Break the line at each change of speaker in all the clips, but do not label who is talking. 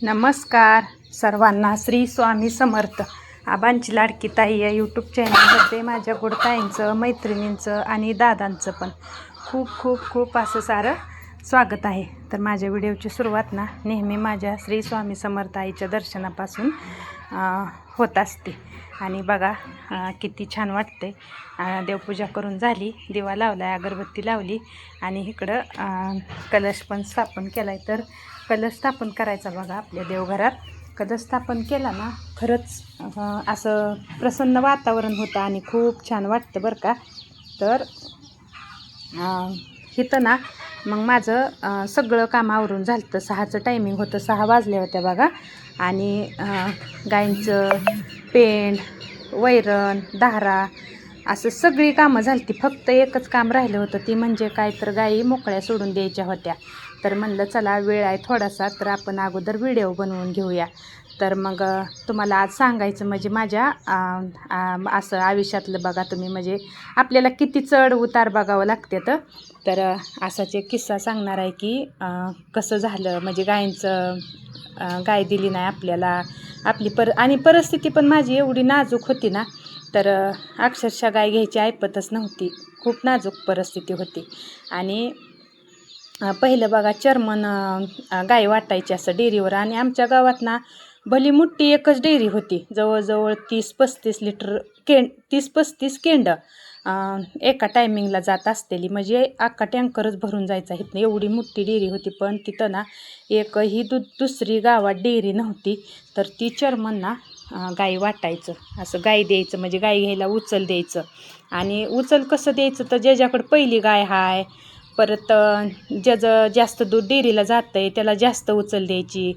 नमस्कार सर्वांना. श्री स्वामी समर्थ. आबांची लाडकी ताई या यूट्यूब चॅनलमध्ये माझ्या गुडताईंचं, मैत्रिणींचं आणि दादांचं पण खूप खूप खूप असं सारं स्वागत आहे. तर माझ्या व्हिडिओची सुरुवात ना नेहमी माझ्या श्री स्वामी समर्थ आईच्या दर्शनापासून होत असते. आणि बघा किती छान वाटते. देवपूजा करून झाली, दिवा लावला आहे, अगरबत्ती लावली आणि इकडं कलश पण स्थापन केला आहे. तर कलश स्थापन करायचा बघा आपल्या देवघरात. कलश स्थापन केला ना खरंच असं प्रसन्न वातावरण होतं आणि खूप छान वाटतं बरं का. तर इथं ना मग माझं सगळं काम आवरून झालं होतं. 6चं टायमिंग होतं, 6 वाजल्या होत्या बघा. आणि गाईंचं पेंड, वैरण, धारा असं सगळी कामं झाली ती. फक्त एकच काम राहिलं होतं, ती म्हणजे काय तर गाई मोकळ्या सोडून द्यायच्या होत्या. तर म्हणलं चला वेळ आहे थोडासा, तर आपण अगोदर व्हिडिओ बनवून घेऊया. तर मग तुम्हाला आज सांगायचं म्हणजे माझ्या असं आयुष्यातलं बघा तुम्ही, म्हणजे आपल्याला किती चढ उतार बघावं लागते. तर असाच एक किस्सा सांगणार आहे की कसं झालं, म्हणजे गायींचं गाय दिली नाही आपल्याला आपली आणि परिस्थिती पण माझी एवढी नाजूक होती ना, तर अक्षरशः गाय घ्यायची ऐपतच नव्हती. खूप नाजूक परिस्थिती होती. आणि पहिलं बघा चर्मन गाय वाटायची असं डेअरीवर. आणि आमच्या गावात ना भली मोठी एकच डेअरी होती, जवळजवळ 30-35 लिटर 30-35 केंड एका टायमिंगला जात असलेली, म्हणजे अख्खा टँकरच भरून जायचा इथनं, एवढी मोठी डेअरी होती. पण तिथं ना एकही दुसरी गावात डेअरी नव्हती. तर ती चर्मन ना गाई वाटायचं, असं गाय द्यायचं, म्हणजे गाय घ्यायला उचल द्यायचं. आणि उचल कसं द्यायचं, तर ज्याच्याकडं पहिली गाय आहे, परत ज्याचं जास्त दूध डेअरीला जातं आहे त्याला जास्त उचल द्यायची,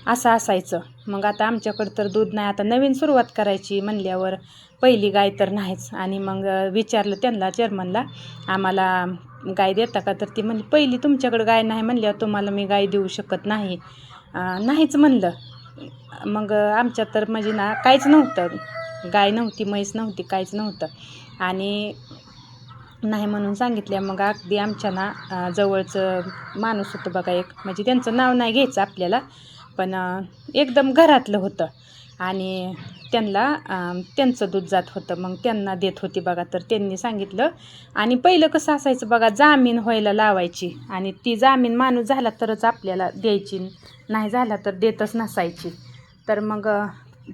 असं असायचं. मग आता आमच्याकडं तर दूध नाही, आता नवीन सुरुवात करायची म्हणल्यावर पहिली गाय तर नाहीच. आणि मग विचारलं त्यांना चेअरमनला, आम्हाला गाय देता का? तर ती म्हणली पहिली तुमच्याकडं गाय नाही म्हणल्यावर तुम्हाला मी गाय देऊ शकत नाही. नाहीच म्हणलं. मग आमच्यात तर म्हणजे ना काहीच नव्हतं, गाय नव्हती, म्हैस नव्हती, काहीच नव्हतं. आणि नाही म्हणून सांगितल्या. मग अगदी आमच्या ना जवळचं माणूस होतं बघा एक, म्हणजे त्यांचं नाव नाही घ्यायचं आपल्याला, पण एकदम घरातलं होतं. आणि त्यांचं दूध जात होतं, मग त्यांना देत होती बघा. तर त्यांनी सांगितलं. आणि पहिलं कसं असायचं बघा, जामीन व्हायला लावायची आणि ती जामीन माणूस झाला तरच आपल्याला द्यायची, नाही झाला तर देतच नसायची. तर मग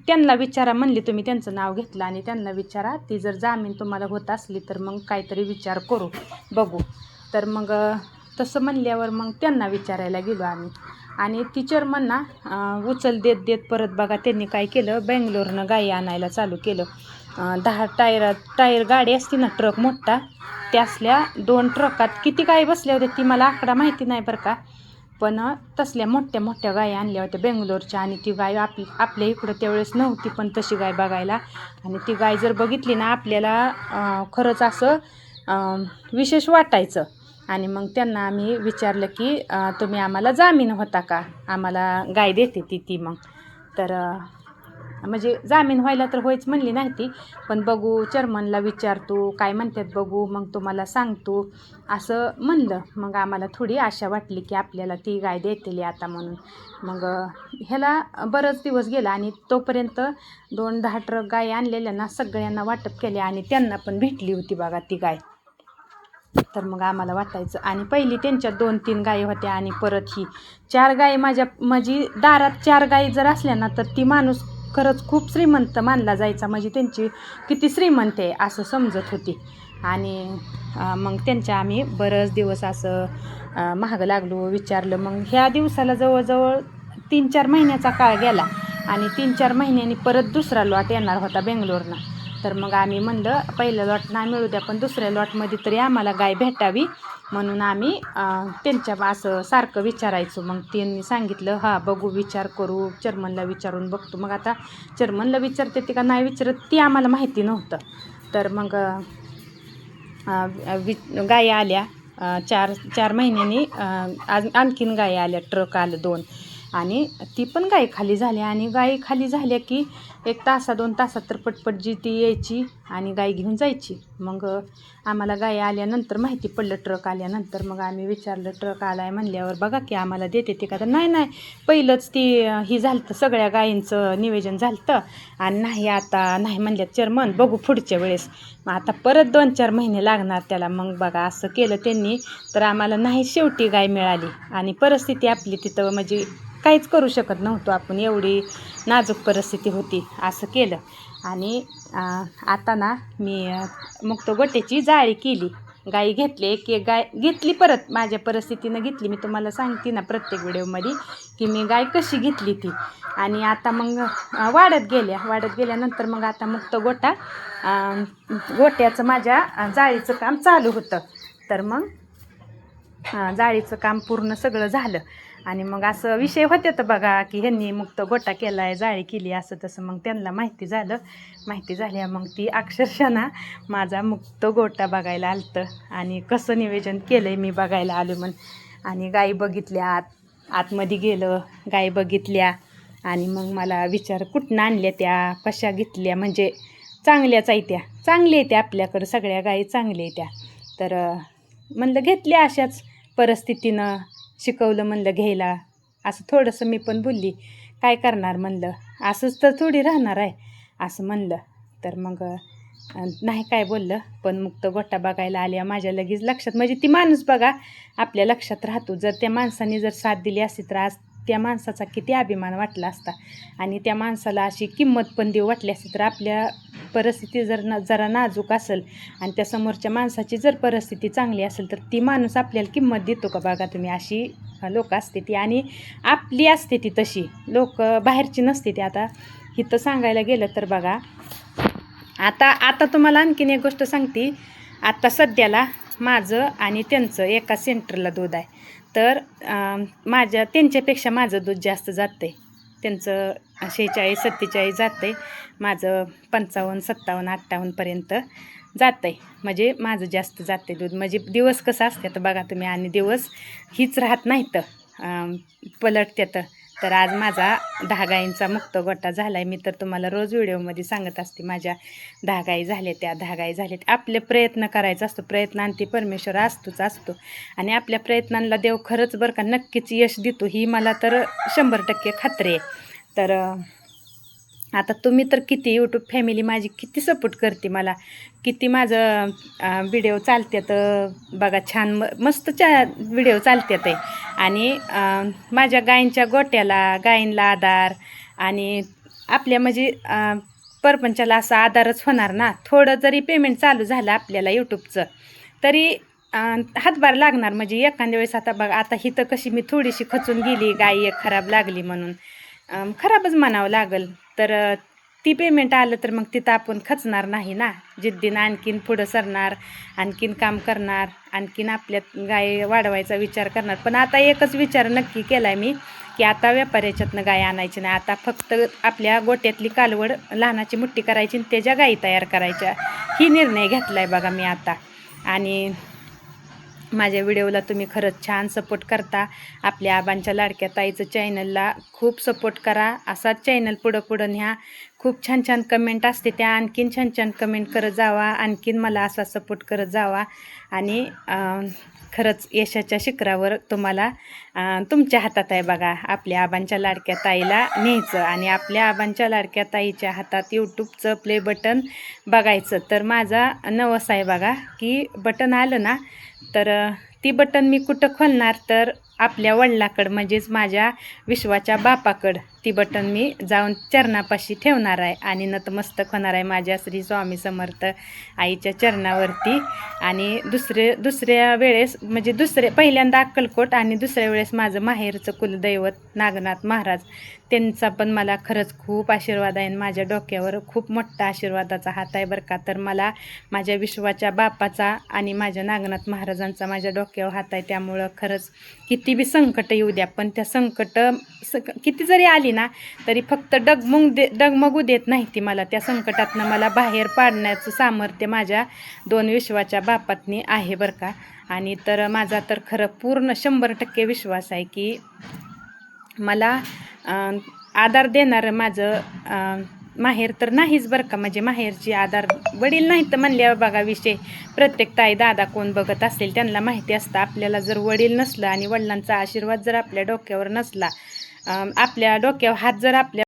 त्यांना विचारा म्हणले, तुम्ही त्यांचं नाव घेतलं आणि त्यांना विचारा, ती जर जामीन तुम्हाला होत असली तर मग काहीतरी विचार करू बघू. तर मग तसं म्हणल्यावर मग त्यांना विचारायला गेलो आम्ही. आणि ती चेअरमन ना उचल देत देत परत बघा त्यांनी काय केलं, बेंगलोरनं गाई आणायला चालू केलं. 10 टायर गाडी असते ना, ट्रक मोठा, त्यासल्या 2 ट्रकात किती गाई बसल्या होत्या ती मला आकडा माहिती नाही बरं का, पण तसल्या मोठ्या मोठ्या गाई आणल्या होत्या बेंगलोरच्या. आणि ती गाय आपल्या इकडं त्यावेळेस नव्हती, पण तशी गाय बघायला. आणि ती गाय जर बघितली ना आपल्याला खरंच असं विशेष वाटायचं. आणि मग त्यांना आम्ही विचारलं की तुम्ही आम्हाला जामीन होता का, आम्हाला गाय देते ती मग. तर म्हणजे जामीन व्हायला तर होईच म्हणली नाही ती, पण बघू चेअरमनला विचारतो काय म्हणतात बघू, मग तुम्हाला सांगतो असं म्हणलं. मग आम्हाला थोडी आशा वाटली की आपल्याला ती गाय देतेली आता म्हणून. मग ह्याला बरंच दिवस गेला आणि तोपर्यंत 10 ट्रक गाय आणलेल्या ना सगळ्यांना वाटप केले आणि त्यांना पण भेटली होती बघा ती गाय. तर मग आम्हाला वाटायचं. आणि पहिली त्यांच्यात 2-3 गायी होत्या आणि परत ही 4 गायी माझी दारात 4 गायी जर असल्या ना तर ती माणूस खरंच खूप श्रीमंत मानला जायचा, म्हणजे त्यांची किती श्रीमंत आहे असं समजत होती. आणि मग त्यांच्या आम्ही बरंच दिवस असं महाग लागलो, विचारलं. मग ह्या दिवसाला जवळजवळ 3-4 महिन्याचा काळ गेला. आणि 3-4 महिन्यांनी परत दुसरा लॉट येणार होता बेंगलोरनं. तर मग आम्ही म्हणलं पहिलं लॉट नाही मिळू द्या, पण दुसऱ्या लॉटमध्ये तरी आम्हाला गाय भेटावी म्हणून आम्ही त्यांच्या असं सारखं विचारायचो. मग त्यांनी सांगितलं हा बघू, विचार करू, चेअरमनला विचारून बघतो. मग आता चेअरमनला विचारते ती का नाही विचारत ती आम्हाला माहिती नव्हतं. तर मग गायी आल्या 4 महिन्यांनी. आणखीन गायी आल्या, ट्रक आलं 2. आणि ती पण गाय खाली झाली. आणि गाय खाली झाल्या की 1 तासा 2 तासात तर पटपट जी ती यायची आणि गाय घेऊन जायची. मग आम्हाला गाय आल्यानंतर माहिती पडलं, ट्रक आल्यानंतर मग आम्ही विचारलं ट्रक आला आहे म्हणल्यावर बघा की आम्हाला देते ते का. तर नाही पहिलंच ती ही झालं तर सगळ्या गायींचं नियोजन झालं आणि नाही आता नाही म्हणल्यात चेअरमन, बघू पुढच्या वेळेस. मग आता परत 2-4 महिने लागणार त्याला. मग बघा असं केलं त्यांनी, तर आम्हाला नाही शेवटी गाय मिळाली. आणि परिस्थिती आपली तिथं म्हणजे काहीच करू शकत नव्हतो आपण, एवढी नाजूक परिस्थिती होती. असं केलं आणि आता ना मी मुक्त गोट्याची जाळी केली. गाई घेतली, एक गाय घेतली, परत माझ्या परिस्थितीनं घेतली. मी तुम्हाला सांगते ना प्रत्येक व्हिडिओमध्ये की मी गाय कशी घेतली ती. आणि आता मग वाढत गेल्यानंतर मग आता मुक्त गोट्याचं माझ्या जाळीचं काम चालू होतं. तर मग जाळीचं काम पूर्ण सगळं झालं आणि मग असं विषय होते तर बघा की ह्यांनी मुक्त गोटा केला आहे, जाळी केली, असं तसं. मग त्यांना माहिती झाल्या मग ती अक्षरशः ना माझा मुक्त गोटा बघायला आलतं आणि कसं नियोजन केलं आहे मी बघायला आलो म्हणून. आणि गाई बघितल्या, आतमध्ये गेलं, गाई बघितल्या आणि मग मला विचार कुठनं आणल्या त्या, कशा घेतल्या, म्हणजे चांगल्याच आहे त्या, चांगल्या आहे त्या आपल्याकडं, सगळ्या गाई चांगल्या आहे त्या. तर म्हणलं घेतल्या अशाच परिस्थितीनं, शिकवलं म्हणलं घ्यायला. असं थोडंसं मी पण बोलली, काय करणार म्हणलं, असंच तर थोडी राहणार आहे असं म्हणलं. तर मग नाही काय बोललं, पण मुक्त गोटा बघायला आल्या माझ्या लगेच लक्षात, म्हणजे ती माणूस बघा आपल्या लक्षात राहतो. जर त्या माणसाने जर साथ दिली असती तर आज त्या माणसाचा किती अभिमान वाटला असता आणि त्या माणसाला अशी किंमत पण देऊ वाटली असती. तर आपल्या परिस्थिती जरा नाजूक असेल आणि त्या समोरच्या माणसाची जर परिस्थिती चांगली असेल तर ती माणूस आपल्याला किंमत देतो का बघा तुम्ही. अशी लोक असते ती आणि आपली असते ती तशी, लोक बाहेरची नसते ती. आता इथं सांगायला गेलं तर बघा, आता तुम्हाला आणखीन एक गोष्ट सांगते. आता सध्याला माझं आणि त्यांचं एका सेंटरला दूध आहे. तर त्यांच्यापेक्षा माझं दूध जास्त जातं आहे. त्यांचं 46-47 जातं आहे, माझं 55, 57, 58पर्यंत जातं आहे. म्हणजे माझं जास्त जाते दूध. म्हणजे दिवस कसं असतं तर बघा तुम्ही, आणि दिवस हीच राहत नाही तर पलटत्यात. तर आज माझा 10 गायींचा मुक्त गोटा झाला आहे. मी तर तुम्हाला रोज व्हिडिओमध्ये सांगत असते माझ्या 10 गायी झाल्या, त्या 10 गायी झाल्यात. आपले प्रयत्न करायचा असतो, प्रयत्नांती परमेश्वर असतो आणि आपल्या प्रयत्नांना देव खरंच बरं का नक्कीच यश देतो, ही मला तर 100% खात्री आहे. तर आता तुम्ही तर किती यूट्यूब फॅमिली माझी किती सपोर्ट करते मला, किती माझं व्हिडिओ चालतात बघा, छान मस्त व्हिडिओ चालतात आहे. आणि माझ्या गायींच्या गोट्याला, गायींला आधार आणि आपल्या म्हणजे परपंचाला असा आधारच होणार ना. थोडं जरी पेमेंट चालू झालं आपल्याला यूट्यूबचं तरी हातभार लागणार. म्हणजे एखाद्या वेळेस आता बघा, आता ही तर कशी मी थोडीशी खचून गेली, गाई एक खराब लागली म्हणून, खराबच म्हणावं लागल. तर ती पेमेंट आलं तर मग तिथं आपण खचणार नाही ना, जिद्दीनं आणखीन पुढं सरणार, आणखीन काम करणार, आणखीन आपल्यात गाय वाढवायचा विचार करणार. पण आता एकच विचार नक्की केला आहे मी की आता व्यापाऱ्याच्यातनं गाय आणायची नाही, आता फक्त आपल्या गोट्यातली कालवड लहानाची मुठ्ठी करायची आणि त्याच्या गायी तयार करायच्या, ही निर्णय घेतला आहे बघा मी आता. आणि माझ्या व्हिडिओला तुम्ही खरंच छान सपोर्ट करता. आपल्या आबांच्या लाडक्या ताईचं चॅनलला खूप सपोर्ट करा, असाच चॅनल पुढं न्या. खूप छान कमेंट असते त्या, आणखीन छान कमेंट करत जावा, आणखीन मला असा सपोर्ट करत जावा. आणि खरंच यशाच्या शिखरावर तुम्हाला तुमच्या हातात आहे बघा, आपल्या आबांच्या लाडक्या ताईला न्यायचं आणि आपल्या आबांच्या लाडक्या ताईच्या हातात यूट्यूबचं प्ले बटन बघायचं. तर माझा नवस आहे बघा की बटन आलं ना तर ती बटन मी कुठं खोलणार, तर आपल्या वडिलाकडं म्हणजेच माझ्या विश्वाच्या बापाकडं ती बटन मी जाऊन चरणापाशी ठेवणार आहे आणि नतमस्तक होणार आहे माझ्या श्री स्वामी समर्थ आईच्या चरणावरती. आणि दुसऱ्या वेळेस म्हणजे पहिल्यांदा अक्कलकोट आणि दुसऱ्या वेळेस माझं माहेरचं कुलदैवत नागनाथ महाराज, त्यांचा पण मला खरंच खूप आशीर्वाद आहे. माझ्या डोक्यावर खूप मोठा आशीर्वादाचा हात आहे बरं का. तर मला माझ्या विश्वाच्या बापाचा आणि माझ्या नागनाथ महाराजांचा माझ्या डोक्यावर हात आहे. त्यामुळं खरंच किती बी संकट येऊ द्या, पण त्या संकट किती जरी आली ना तरी फक्त डगमगू देत नाही ती मला. त्या संकटातनं मला बाहेर पाडण्याचं सामर्थ्य माझ्या 2 विश्वाच्या बापातनी आहे बरं का. आणि तर माझा तर खरं पूर्ण 100% विश्वास आहे की मला आधार देणारं माझं माहेर तर नाहीच बरं का, म्हणजे माहेरची आधार वडील नाही तर म्हणल्यावर बघा विषय. प्रत्येक ताई दादा कोण बघत असेल त्यांना माहिती असतं, आपल्याला जर वडील नसलं आणि वडिलांचा आशीर्वाद जर आपल्या डोक्यावर नसला, आपल्या डोक्यावर हात जर आपल्या